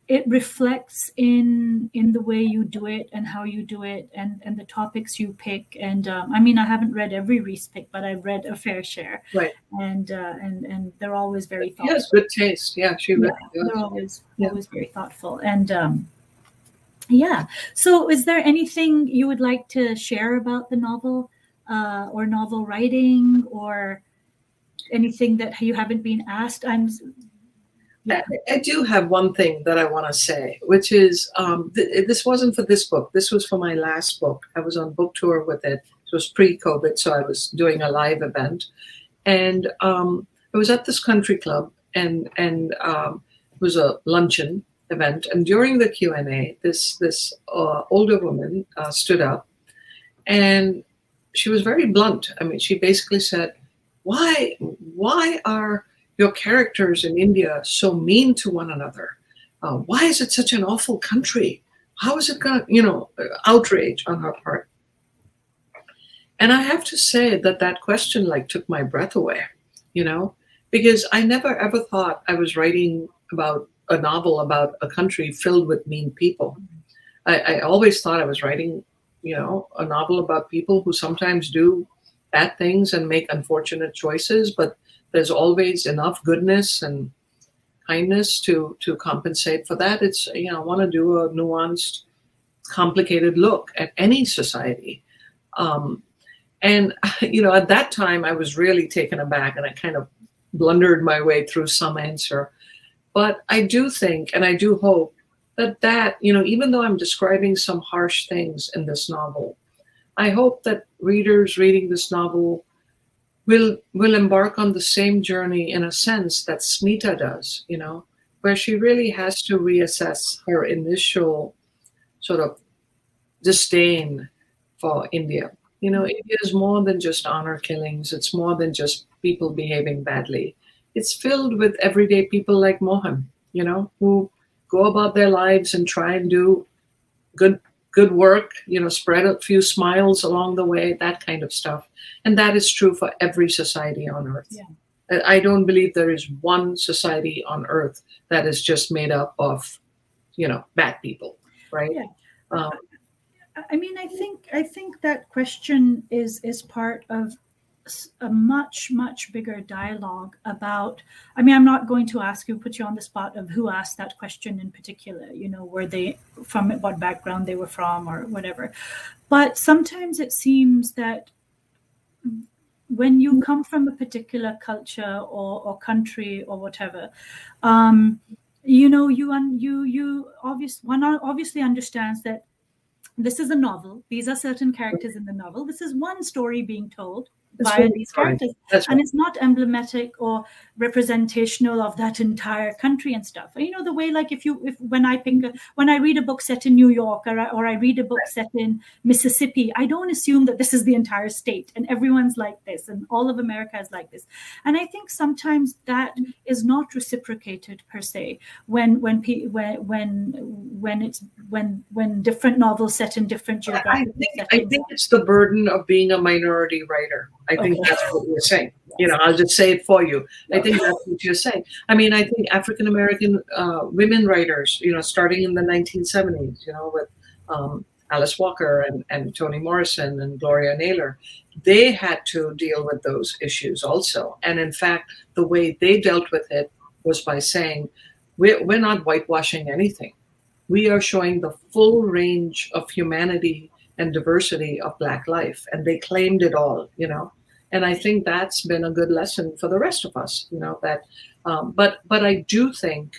it reflects in the way you do it and how you do it and the topics you pick. And I mean, I haven't read every Reese pick, but I've read a fair share. Right. And they're always very thoughtful. Yes, good taste. Yeah, they're always very thoughtful. And yeah. So, is there anything you would like to share about the novel? Or novel writing, or anything that you haven't been asked? I do have one thing that I want to say, which is this wasn't for this book. This was for my last book. I was on book tour with it. It was pre-COVID, so I was doing a live event. And I was at this country club, and it was a luncheon event. And during the Q&A, this older woman stood up, and she was very blunt. I mean, she basically said, why are your characters in India so mean to one another? Why is it such an awful country? How is it going to, you know, outrage on her part? And I have to say that question like took my breath away, you know, because I never ever thought I was writing about a novel about a country filled with mean people. I always thought I was writing, you know, a novel about people who sometimes do bad things and make unfortunate choices, but there's always enough goodness and kindness to compensate for that. It's, you know, I want to do a nuanced, complicated look at any society. And, you know, at that time I was really taken aback and I kind of blundered my way through some answer. But I do think, and I do hope that, you know, even though I'm describing some harsh things in this novel, I hope that readers reading this novel will embark on the same journey in a sense that Smita does, you know, where she really has to reassess her initial sort of disdain for India. You know, India is more than just honor killings. It's more than just people behaving badly. It's filled with everyday people like Mohan, you know, who go about their lives and try and do good work, you know, spread a few smiles along the way, that kind of stuff. And that is true for every society on earth. Yeah. I don't believe there is one society on earth that is just made up of, you know, bad people, right? Yeah. I mean, I think that question is part of a much bigger dialogue about, I mean, I'm not going to put you on the spot of who asked that question in particular, you know, were they from, what background they were from or whatever. But sometimes it seems that when you come from a particular culture or country or whatever, you know, one obviously understands that this is a novel. These are certain characters in the novel. This is one story being told by these characters. And it's not emblematic or representational of that entire country and stuff. You know, the way, like, when I read a book set in New York or I read a book set in Mississippi, I don't assume that this is the entire state and everyone's like this and all of America is like this. And I think sometimes that is not reciprocated per se when different novels set in different geographic settings. I think it's the burden of being a minority writer. I think that's what you're saying. You know, I'll just say it for you. I think that's what you're saying. I mean, I think African-American women writers, you know, starting in the 1970s, you know, with Alice Walker and Toni Morrison and Gloria Naylor, they had to deal with those issues also. And in fact, the way they dealt with it was by saying, we're not whitewashing anything. We are showing the full range of humanity and diversity of Black life. And they claimed it all, you know. And I think that's been a good lesson for the rest of us, you know, that, but I do think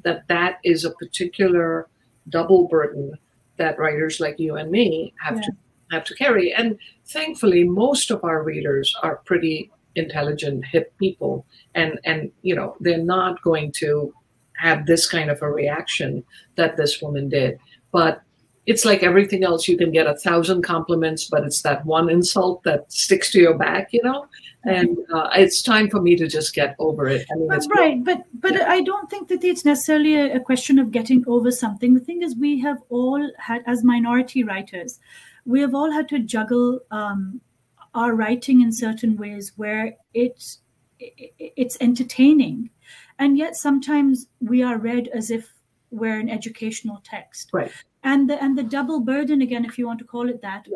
that is a particular double burden that writers like you and me have to carry. And thankfully, most of our readers are pretty intelligent, hip people. And you know, they're not going to have this kind of a reaction that this woman did. But it's like everything else. You can get 1,000 compliments, but it's that one insult that sticks to your back, you know? And it's time for me to just get over it. I mean, right, but I don't think that it's necessarily a question of getting over something. The thing is, we have all had, as minority writers, we have all had to juggle our writing in certain ways where it's entertaining, and yet sometimes we are read as if we're an educational text. Right. And the double burden, again, if you want to call it that,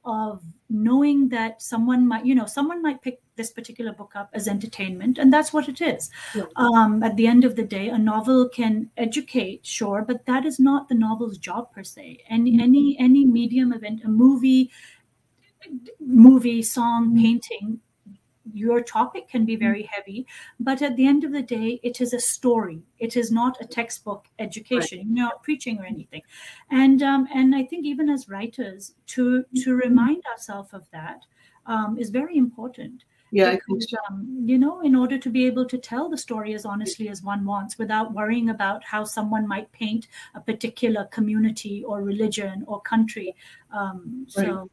of knowing that someone might pick this particular book up as entertainment, and that's what it is. Yeah. At the end of the day, a novel can educate, sure, but that is not the novel's job per se. Any medium event, a movie, song, painting, your topic can be very heavy, but at the end of the day, it is a story. It is not a textbook education. Right. You're not preaching or anything. And I think even as writers, to remind ourselves of that is very important. Yeah, because, I think so. You know, in order to be able to tell the story as honestly as one wants, without worrying about how someone might paint a particular community or religion or country. So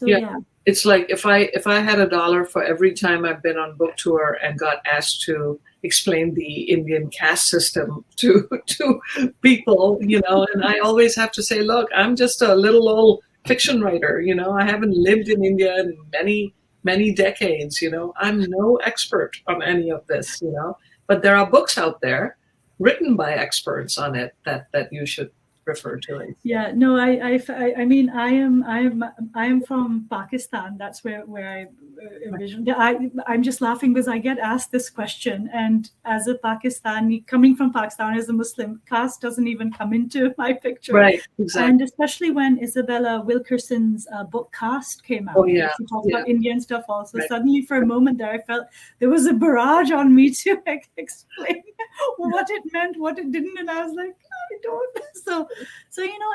yeah. It's like if I had $1 for every time I've been on book tour and got asked to explain the Indian caste system to people, you know, and I always have to say, look, I'm just a little old fiction writer, you know, I haven't lived in India in many many decades. I'm no expert on any of this, but there are books out there written by experts on it that you should refer to it. Yeah, no, I mean, I am from Pakistan. That's where I envisioned. I'm just laughing because I get asked this question, and as a Pakistani, coming from Pakistan as a Muslim, caste doesn't even come into my picture. Right, exactly. And especially when Isabella Wilkerson's book Caste came out, yeah, she talked about Indian stuff also. Right. Suddenly, for a moment there, I felt there was a barrage on me to explain what it meant, what it didn't, and I was like, I don't. So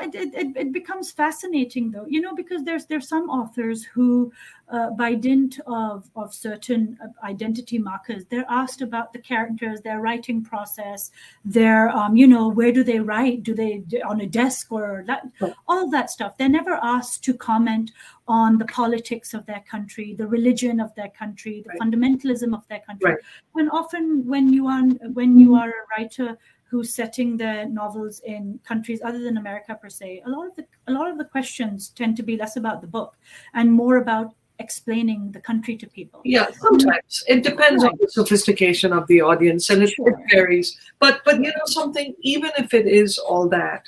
it becomes fascinating though, because there's some authors who, by dint of certain identity markers, they're asked about the characters, their writing process, their where do they write? Do they on a desk or that? All of that stuff. They're never asked to comment on the politics of their country, the religion of their country, the fundamentalism of their country. Right. When often when you are a writer who's setting their novels in countries other than America per se, a lot of the questions tend to be less about the book and more about explaining the country to people. Yeah, sometimes it depends on the sophistication of the audience, and it varies. But something, even if it is all that,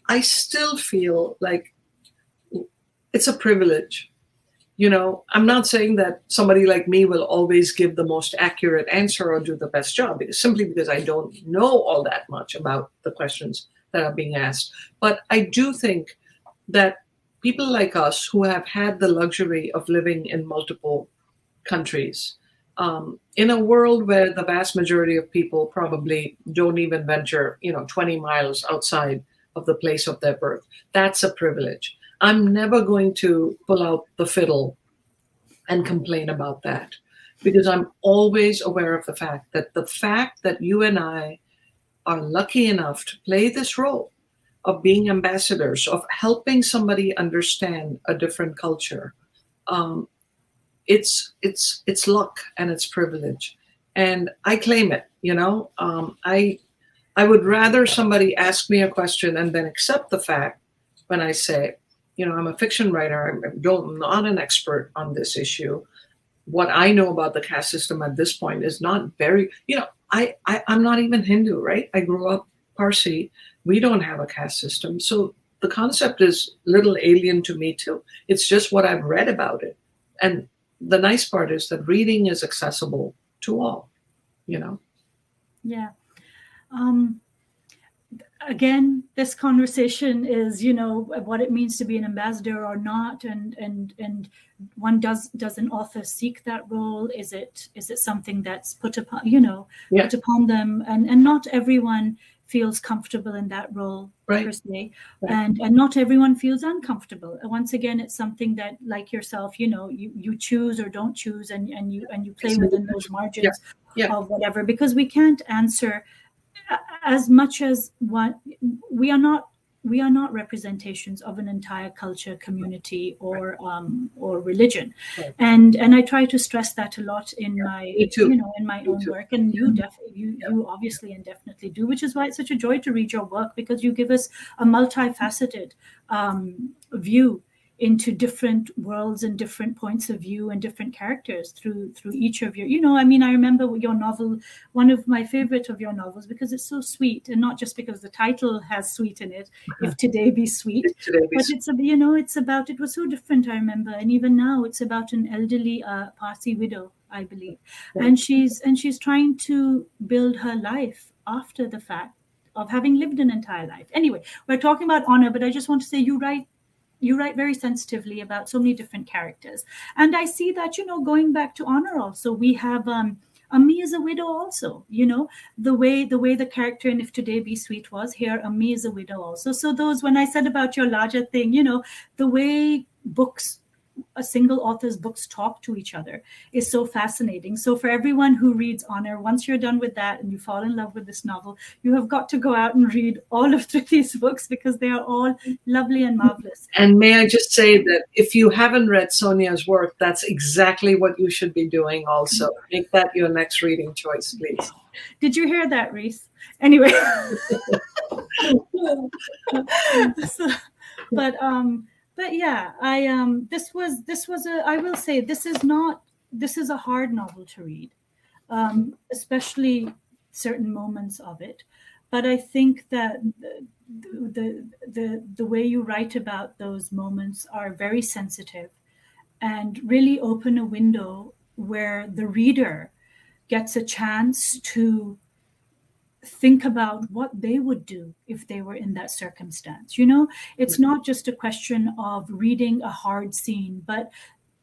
I still feel like it's a privilege. I'm not saying that somebody like me will always give the most accurate answer or do the best job, simply because I don't know all that much about the questions that are being asked. But I do think that people like us who have had the luxury of living in multiple countries, in a world where the vast majority of people probably don't even venture, 20 miles outside of the place of their birth, that's a privilege. I'm never going to pull out the fiddle and complain about that, because I'm always aware of the fact that you and I are lucky enough to play this role of being ambassadors, of helping somebody understand a different culture. It's luck and it's privilege, and I claim it. I would rather somebody ask me a question and then accept the fact when I say, I'm a fiction writer. I'm not an expert on this issue. What I know about the caste system at this point is not very, I'm not even Hindu, right? I grew up Parsi. We don't have a caste system. So the concept is a little alien to me too. It's just what I've read about it. And the nice part is that reading is accessible to all, Yeah. Again, this conversation is, what it means to be an ambassador or not, and does an author seek that role? Is it something that's put upon put upon them, and not everyone feels comfortable in that role per se, and not everyone feels uncomfortable. Once again, it's something that, like yourself, you choose or don't choose, and you play within those margins of whatever, because we can't answer. As much as we are not representations of an entire culture, community, or religion, and I try to stress that a lot in my in my own work, and you obviously and definitely do, which is why it's such a joy to read your work, because you give us a multifaceted view into different worlds and different points of view and different characters through each of your, I remember your novel, one of my favorite of your novels, because it's so sweet, and not just because the title has sweet in it, If Today Be Sweet, but it's about, it was so different, I remember, and even now it's about an elderly Parsi widow, I believe, and she's trying to build her life after the fact of having lived an entire life. Anyway, we're talking about honor, but I just want to say you write very sensitively about so many different characters. And I see that, going back to honor also, we have me as a widow also, the way the character in If Today Be Sweet was, here me as a widow also. So those, when I said about your larger thing, the way a single author's books talk to each other is so fascinating. So for everyone who reads Honor, once you're done with that and you fall in love with this novel, you have got to go out and read all of Thrity's books, because they are all lovely and marvelous. And may I just say that if you haven't read Sonia's work, that's exactly what you should be doing also. Make that your next reading choice, please. Did you hear that, Reese? Anyway. but yeah, this was I will say this is a hard novel to read, especially certain moments of it. But I think that the way you write about those moments are very sensitive and really open a window where the reader gets a chance to think about what they would do if they were in that circumstance. You know, it's not just a question of reading a hard scene, but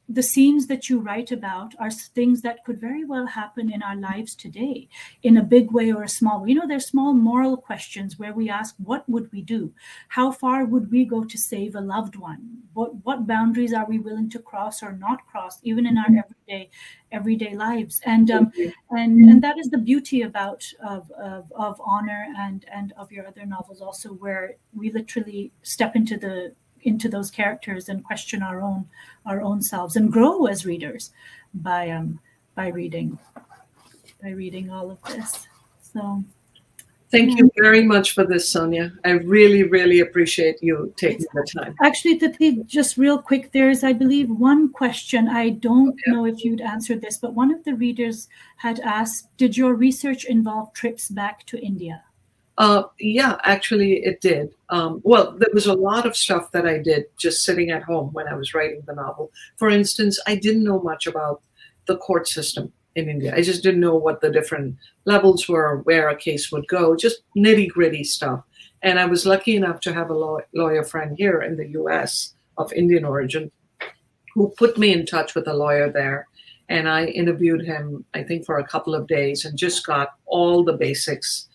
the scenes that you write about are things that could very well happen in our lives today in a big way or a small way. You know, there's small moral questions where we ask, what would we do? How far would we go to save a loved one? What boundaries are we willing to cross or not cross, even in our everyday lives? And that is the beauty about of Honor and of your other novels also, where we literally step into those characters and question our own selves and grow as readers by reading all of this. So thank you very much for this, Sonia. I really, really appreciate you taking the time. Actually, Thrity, just real quick, there's, I believe, one question. I don't know if you'd answered this, but one of the readers had asked, did your research involve trips back to India? Yeah, actually it did. Well, there was a lot of stuff that I did just sitting at home when I was writing the novel. For instance, I didn't know much about the court system in India. I just didn't know what the different levels were, where a case would go, just nitty-gritty stuff. And I was lucky enough to have a lawyer friend here in the US of Indian origin who put me in touch with a lawyer there. And I interviewed him, I think, for a couple of days and just got all the basics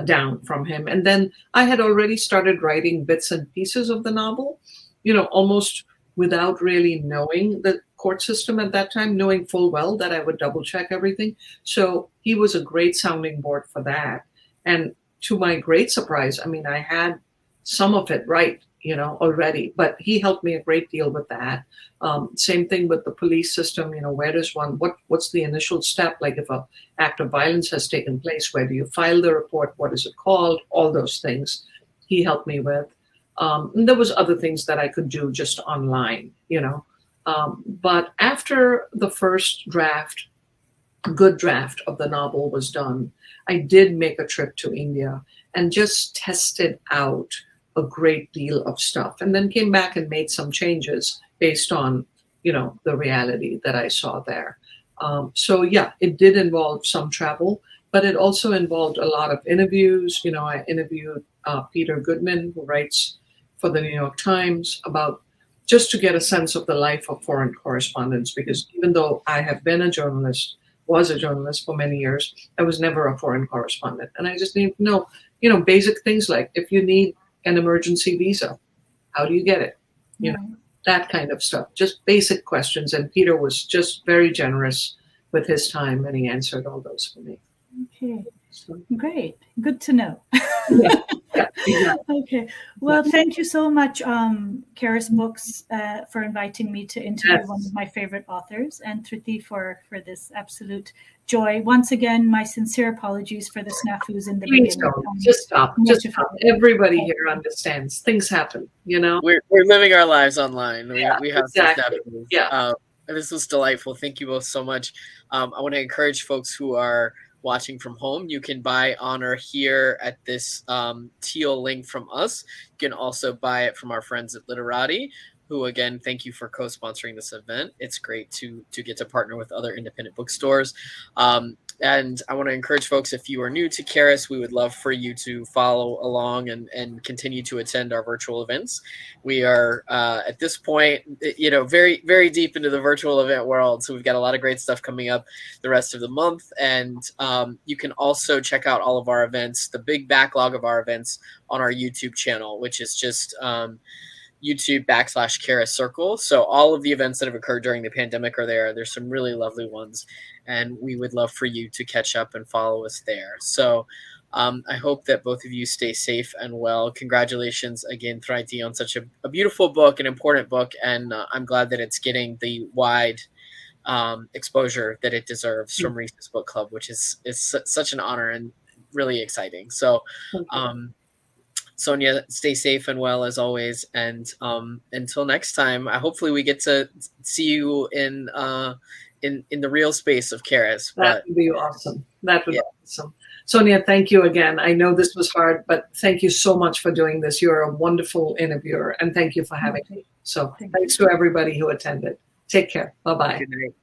down from him. And then I had already started writing bits and pieces of the novel, you know, almost without really knowing the court system at that time, knowing full well that I would double check everything. So he was a great sounding board for that. And to my great surprise, I mean, I had some of it right, you know, already, but he helped me a great deal with that. Same thing with the police system, you know, where does one, what's the initial step? Like if an act of violence has taken place, where do you file the report? What is it called? All those things he helped me with. And there was other things that I could do just online, you know. But after the first draft, good draft of the novel was done, I did make a trip to India and just tested out a great deal of stuff, and then came back and made some changes based on, you know, the reality that I saw there. So yeah, it did involve some travel, but it also involved a lot of interviews. You know, I interviewed Peter Goodman, who writes for the New York Times, about just to get a sense of the life of foreign correspondents, because even though I have been a journalist, was a journalist for many years, I was never a foreign correspondent. And I just need to know, you know, basic things like if you need an emergency visa, how do you get it? You know, that kind of stuff, just basic questions. And Peter was just very generous with his time, and he answered all those for me. Okay, so great. Good to know. Yeah. Okay. Well, thank you so much, Karis Books, for inviting me to interview one of my favorite authors, and Thrity for this absolute joy. Once again, my sincere apologies for the snafus in the Please beginning. don't. Just stop. Just stop. Everybody here understands. Things happen, you know? We're living our lives online. We have exactly. some Yeah. this was delightful. Thank you both so much. I want to encourage folks who are watching from home, you can buy Honor here at this teal link from us. You can also buy it from our friends at Literati, who, again, thank you for co-sponsoring this event. It's great to get to partner with other independent bookstores. And I want to encourage folks, if you are new to Karis, we would love for you to follow along and continue to attend our virtual events. We are, at this point, you know, very, very deep into the virtual event world. So we've got a lot of great stuff coming up the rest of the month. And you can also check out all of our events, the big backlog of our events on our YouTube channel, which is just YouTube.com/Karis Circle. So all of the events that have occurred during the pandemic are there. There's some really lovely ones, and we would love for you to catch up and follow us there. So I hope that both of you stay safe and well. Congratulations again, Thrity, on such a beautiful book, an important book, and I'm glad that it's getting the wide exposure that it deserves from Reese's Book Club, which is such an honor and really exciting. So Sonia, stay safe and well as always. And until next time, hopefully we get to see you in the real space of Keras. That would be awesome. That would be awesome. Sonia, thank you again. I know this was hard, but thank you so much for doing this. You're a wonderful interviewer, and thank you for having me. So thanks to everybody who attended. Take care. Bye-bye. Good night.